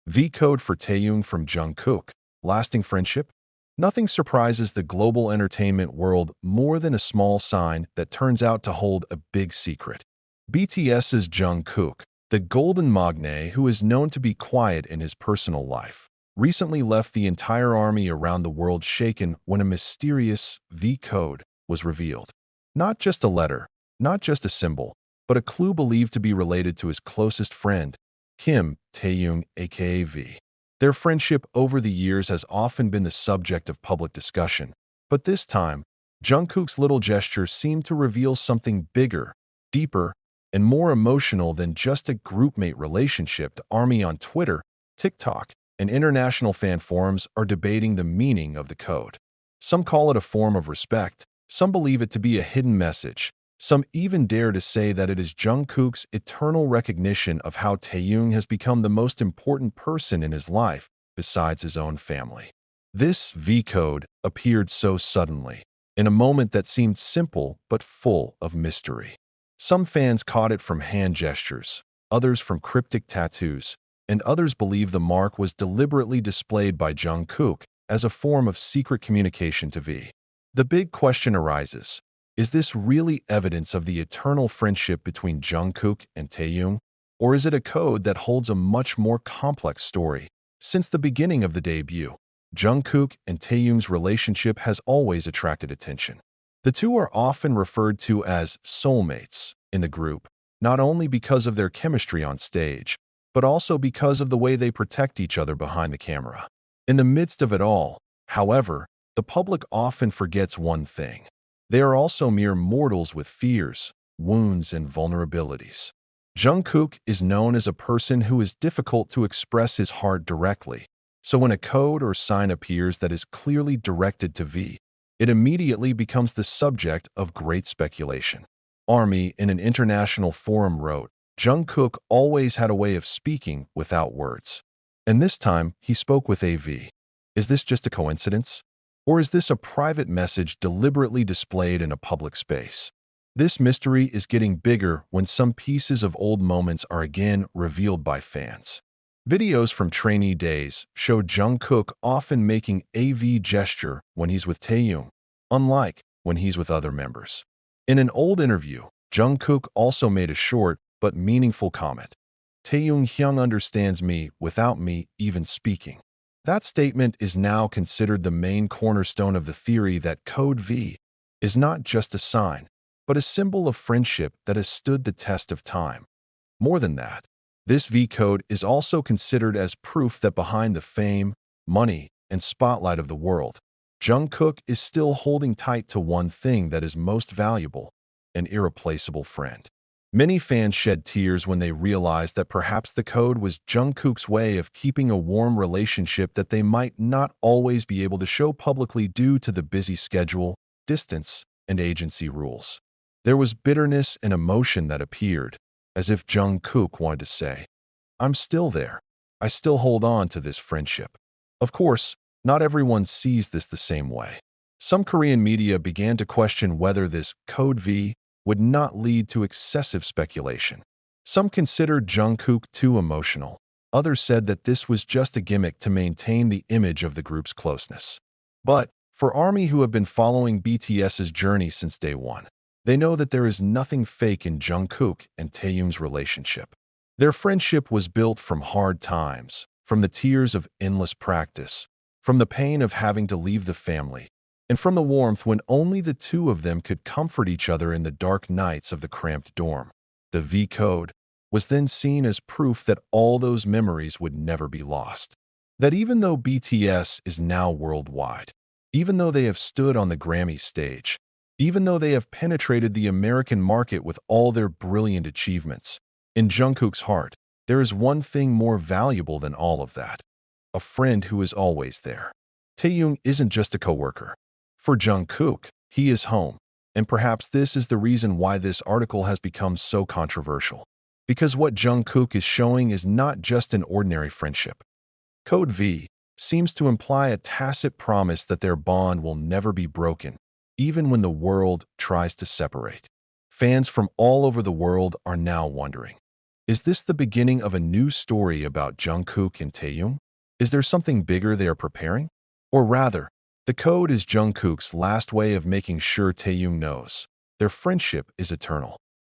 V code for Taehyung from Jungkook. Lasting friendship? Nothing surprises the global entertainment world more than a small sign that turns out to hold a big secret. BTS's Jungkook, the golden magne who is known to be quiet in his personal life, recently left the entire army around the world shaken when a mysterious V code was revealed. Not just a letter, not just a symbol, but a clue believed to be related to his closest friend, Kim Taehyung aka V. Their friendship over the years has often been the subject of public discussion, but this time, Jungkook's little gesture seemed to reveal something bigger, deeper, and more emotional than just a groupmate relationship. The army on Twitter, TikTok, and international fan forums are debating the meaning of the code. Some call it a form of respect, some believe it to be a hidden message, some even dare to say that it is Jungkook's eternal recognition of how Taehyung has become the most important person in his life besides his own family. This V code appeared so suddenly, in a moment that seemed simple but full of mystery. Some fans caught it from hand gestures, others from cryptic tattoos, and others believe the mark was deliberately displayed by Jungkook as a form of secret communication to V. The big question arises: is this really evidence of the eternal friendship between Jungkook and Taehyung, or is it a code that holds a much more complex story? Since the beginning of the debut, Jungkook and Taehyung's relationship has always attracted attention. The two are often referred to as soulmates in the group, not only because of their chemistry on stage, but also because of the way they protect each other behind the camera. In the midst of it all, however, the public often forgets one thing. They are also mere mortals with fears, wounds, and vulnerabilities. Jungkook is known as a person who is difficult to express his heart directly, so when a code or sign appears that is clearly directed to V, it immediately becomes the subject of great speculation. Army, in an international forum, wrote, Jungkook always had a way of speaking without words. And this time, he spoke with a V. Is this just a coincidence? Or is this a private message deliberately displayed in a public space? This mystery is getting bigger when some pieces of old moments are again revealed by fans. Videos from trainee days show Jungkook often making a V gesture when he's with Taehyung, unlike when he's with other members. In an old interview, Jungkook also made a short but meaningful comment. Taehyung understands me without me even speaking. That statement is now considered the main cornerstone of the theory that Code V is not just a sign, but a symbol of friendship that has stood the test of time. More than that, this V code is also considered as proof that behind the fame, money, and spotlight of the world, Jungkook is still holding tight to one thing that is most valuable: an irreplaceable friend. Many fans shed tears when they realized that perhaps the code was Jungkook's way of keeping a warm relationship that they might not always be able to show publicly due to the busy schedule, distance, and agency rules. There was bitterness and emotion that appeared, as if Jungkook wanted to say, I'm still there. I still hold on to this friendship. Of course, not everyone sees this the same way. Some Korean media began to question whether this Code V would not lead to excessive speculation. Some considered Jungkook too emotional. Others said that this was just a gimmick to maintain the image of the group's closeness. But for ARMY who have been following BTS's journey since day one, they know that there is nothing fake in Jungkook and Taehyung's relationship. Their friendship was built from hard times, from the tears of endless practice, from the pain of having to leave the family, and from the warmth when only the two of them could comfort each other in the dark nights of the cramped dorm. The V code was then seen as proof that all those memories would never be lost. That even though BTS is now worldwide, even though they have stood on the Grammy stage, even though they have penetrated the American market with all their brilliant achievements, in Jungkook's heart, there is one thing more valuable than all of that: a friend who is always there. Taehyung isn't just a coworker. For Jungkook, he is home, and perhaps this is the reason why this article has become so controversial. Because what Jungkook is showing is not just an ordinary friendship. Code V seems to imply a tacit promise that their bond will never be broken, even when the world tries to separate. Fans from all over the world are now wondering, Is this the beginning of a new story about Jungkook and Taehyung? Is there something bigger they are preparing? Or rather, the code is Jungkook's last way of making sure Taehyung knows their friendship is eternal.